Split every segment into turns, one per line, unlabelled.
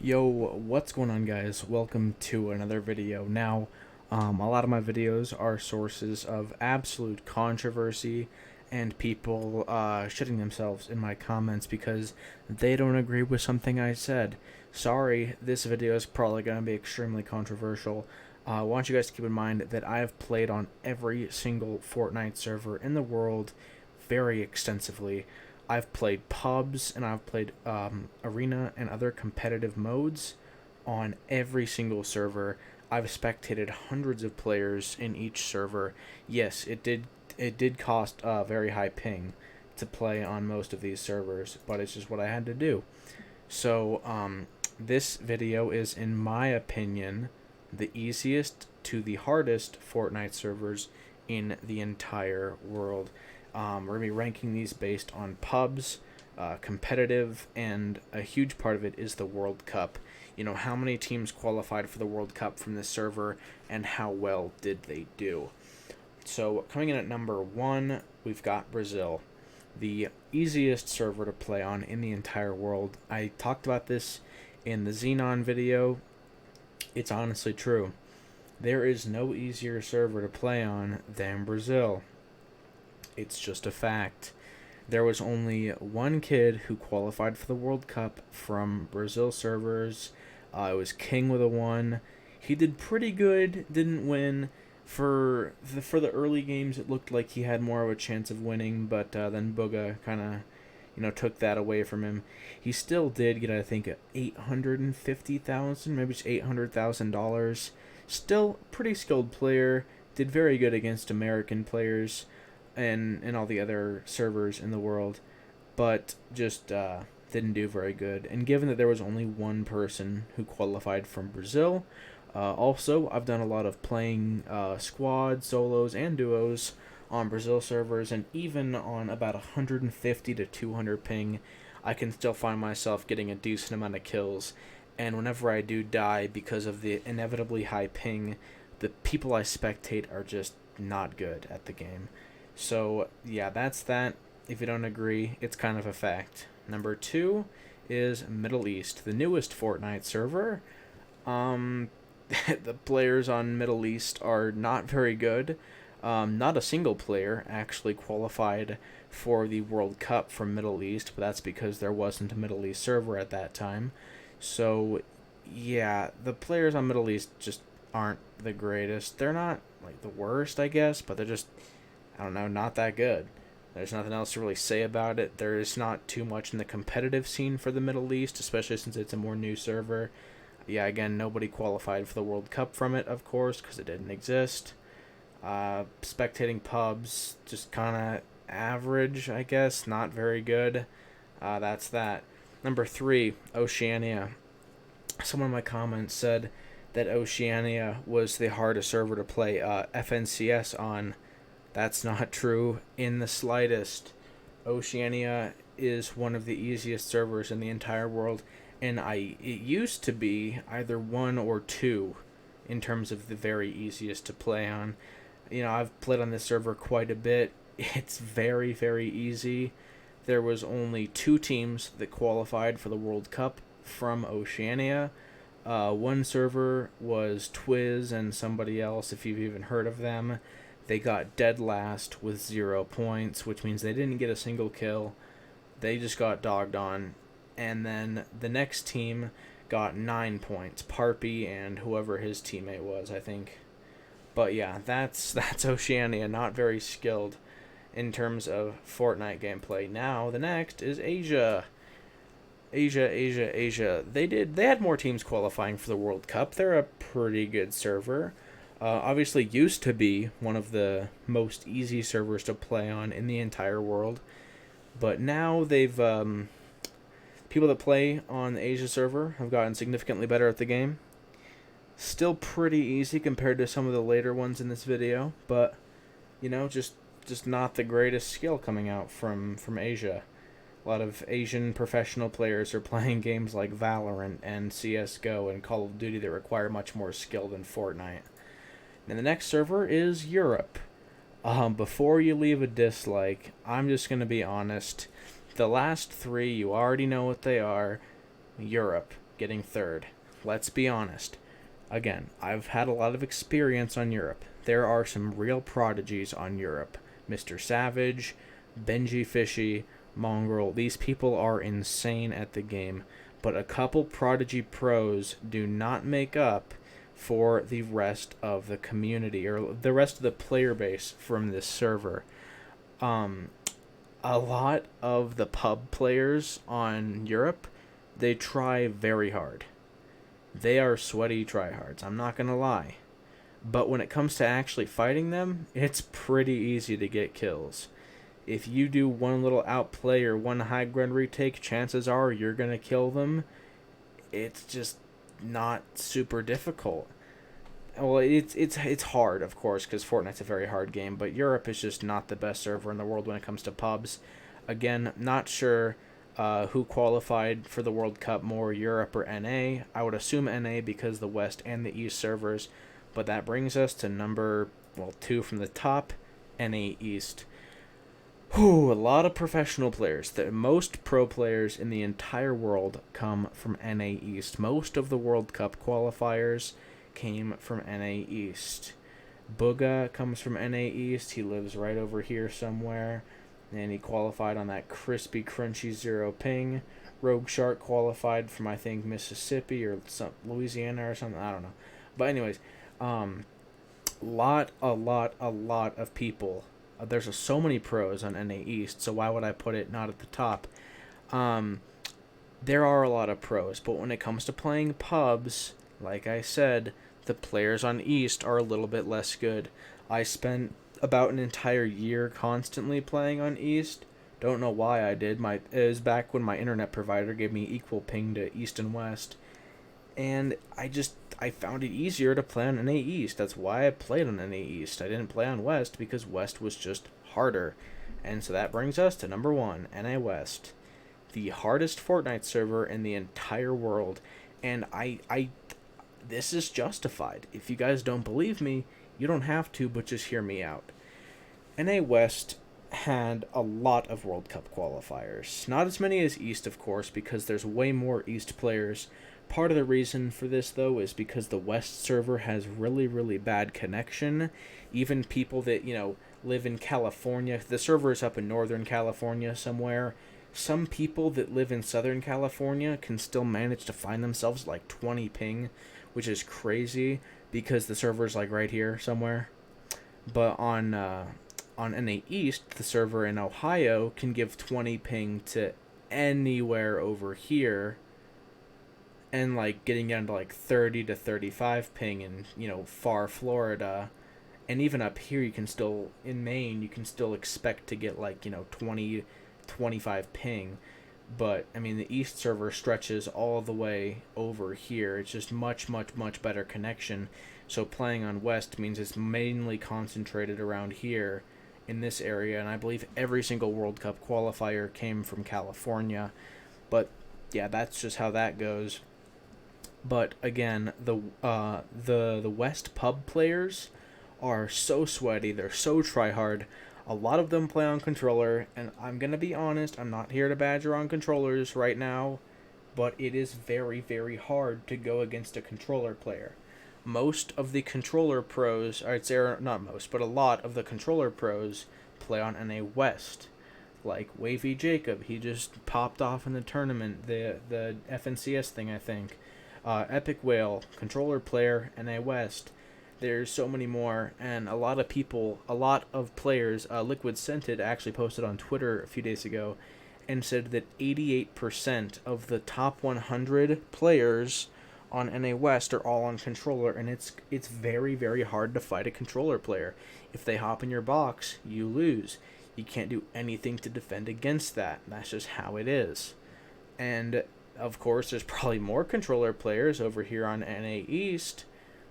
Yo, what's going on, guys? Welcome to another video. Now, a lot of my videos are sources of absolute controversy and people shitting themselves in my comments because they don't agree with something I said. Sorry, this video is probably going to be extremely controversial. I want you guys to keep in mind that I have played on every single Fortnite server in the world very extensively. I've played pubs and I've played arena and other competitive modes on every single server. I've spectated hundreds of players in each server. Yes, it did cost a very high ping to play on most of these servers, but it's just what I had to do. So this video is, in my opinion, the easiest to the hardest Fortnite servers in the entire world. We're going to be ranking these based on pubs, competitive, and a huge part of it is the World Cup. You know, how many teams qualified for the World Cup from this server, and how well did they do? So, coming in at number 1, we've got Brazil. The easiest server to play on in the entire world. I talked about this in the Xenon video. It's honestly true. There is no easier server to play on than Brazil. It's just a fact. There was only one kid who qualified for the World Cup from Brazil servers. It was King with a 1. He did pretty good, didn't win. For the early games, it looked like he had more of a chance of winning, but then Booga kind of, took that away from him. He still did get, I think, $850,000, maybe it's $800,000. Still pretty skilled player. Did very good against American players and all the other servers in the world, but just didn't do very good. And given that there was only one person who qualified from Brazil, also I've done a lot of playing squads, solos, and duos on Brazil servers, and even on about 150 to 200 ping, I can still find myself getting a decent amount of kills. And whenever I do die because of the inevitably high ping, the people I spectate are just not good at the game. So, yeah, that's that. If you don't agree, it's kind of a fact. Number 2 is Middle East, the newest Fortnite server. The players on Middle East are not very good. Not a single player actually qualified for the World Cup from Middle East, but that's because there wasn't a Middle East server at that time. So, yeah, the players on Middle East just aren't the greatest. They're not, like, the worst, I guess, but they're just, I don't know, not that good. There's nothing else to really say about it. There's not too much in the competitive scene for the Middle East, especially since it's a more new server. Yeah, again, nobody qualified for the World Cup from it, of course, because it didn't exist. Spectating pubs, just kind of average, I guess. Not very good. That's that. Number 3, Oceania. Someone in my comments said that Oceania was the hardest server to play FNCS on. That's not true in the slightest. Oceania is one of the easiest servers in the entire world, and it used to be either 1 or 2 in terms of the very easiest to play on. You know, I've played on this server quite a bit. It's very, very easy. There was only 2 teams that qualified for the World Cup from Oceania. One server was Twiz and somebody else, if you've even heard of them. They got dead last with 0 points, which means they didn't get a single kill. They just got dogged on. And then the next team got 9 points. Parpy and whoever his teammate was, I think. But yeah, that's Oceania, not very skilled in terms of Fortnite gameplay. Now, the next is Asia. Asia. They had more teams qualifying for the World Cup. They're a pretty good server. Obviously used to be one of the most easy servers to play on in the entire world, but now they've people that play on the Asia server have gotten significantly better at the game. Still pretty easy compared to some of the later ones in this video, but just not the greatest skill coming out from Asia. A lot of Asian professional players are playing games like Valorant and CS:GO and Call of Duty that require much more skill than Fortnite. And the next server is Europe. Before you leave a dislike, I'm just going to be honest. The last 3, you already know what they are. Europe. getting third. Let's be honest. Again, I've had a lot of experience on Europe. There are some real prodigies on Europe. Mr. Savage, Benji Fishy, Mongrel. These people are insane at the game. But a couple prodigy pros do not make up for the rest of the community or the rest of the player base from this server. A lot of the pub players on Europe, they try very hard. They are sweaty tryhards, I'm not gonna lie. But when it comes to actually fighting them, it's pretty easy to get kills. If you do one little outplay or one high ground retake, chances are you're gonna kill them. It's just not super difficult. Well, it's hard, of course, because Fortnite's a very hard game, but Europe is just not the best server in the world when it comes to pubs. Again, not sure who qualified for the World Cup more, Europe or NA. I would assume NA because the West and the East servers, but that brings us to number, 2 from the top, NA East. Whew, a lot of professional players. The most pro players in the entire world come from NA East. Most of the World Cup qualifiers came from NA East. Booga comes from NA East. He lives right over here somewhere. And he qualified on that crispy, crunchy 0 ping. Rogue Shark qualified from, I think, Mississippi or Louisiana or something. I don't know. But anyways, a lot of people. There's so many pros on NA East, so why would I put it not at the top? There are a lot of pros, but when it comes to playing pubs, like I said, the players on East are a little bit less good. I spent about an entire year constantly playing on East. Don't know why I did. It was back when my internet provider gave me equal ping to East and West. And I found it easier to play on NA East. That's why I played on NA East. I didn't play on West because West was just harder. And so that brings us to number 1, NA West. The hardest Fortnite server in the entire world. And this is justified. If you guys don't believe me, you don't have to, but just hear me out. NA West had a lot of World Cup qualifiers. Not as many as East, of course, because there's way more East players. Part of the reason for this, though, is because the West server has really bad connection. Even people that, live in California, the server is up in Northern California somewhere. Some people that live in Southern California can still manage to find themselves like 20 ping, which is crazy because the server's like right here somewhere. But on NA East, the server in Ohio can give 20 ping to anywhere over here, and like getting down to like 30 to 35 ping in, far Florida. And even up here, in Maine, you can still expect to get like, 20, 25 ping. But, I mean, the East server stretches all the way over here. It's just much better connection. So playing on West means it's mainly concentrated around here in this area. And I believe every single World Cup qualifier came from California. But, yeah, that's just how that goes. But, again, the West pub players are so sweaty. They're so tryhard. A lot of them play on controller, and I'm going to be honest, I'm not here to badger on controllers right now, but it is very hard to go against a controller player. Most of the controller pros, I'd say not most, but a lot of the controller pros play on NA West. Like Wavy Jacob, he just popped off in the tournament, the FNCS thing, I think. Epic Whale, controller player, NA West. There's so many more, and a lot of players, Liquid Scented actually posted on Twitter a few days ago and said that 88% of the top 100 players on NA West are all on controller, and it's very hard to fight a controller player. If they hop in your box, you lose. You can't do anything to defend against that. That's just how it is. And, of course, there's probably more controller players over here on NA East.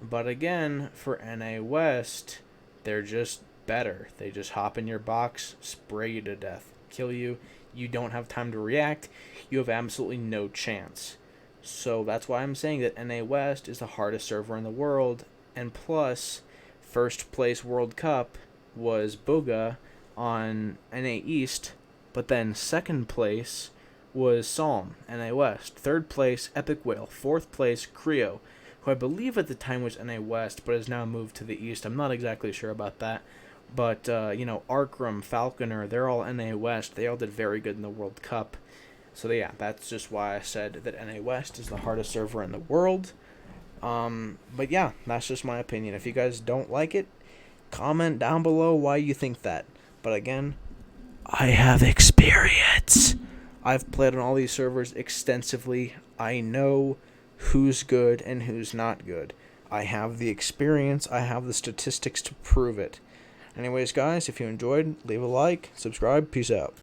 But again, for NA West, they're just better. They just hop in your box, spray you to death, kill you. You don't have time to react. You have absolutely no chance. So that's why I'm saying that NA West is the hardest server in the world. And plus, first place World Cup was Booga on NA East. But then second place was Psalm, NA West. Third place, Epic Whale. Fourth place, Creo, who I believe at the time was NA West, but has now moved to the East. I'm not exactly sure about that. But, Arkram, Falconer, they're all NA West. They all did very good in the World Cup. So, yeah, that's just why I said that NA West is the hardest server in the world. But yeah, that's just my opinion. If you guys don't like it, comment down below why you think that. But again, I have experience. I've played on all these servers extensively. I know who's good and who's not good. I have the experience. I have the statistics to prove it. Anyways, guys, if you enjoyed, leave a like, subscribe, peace out.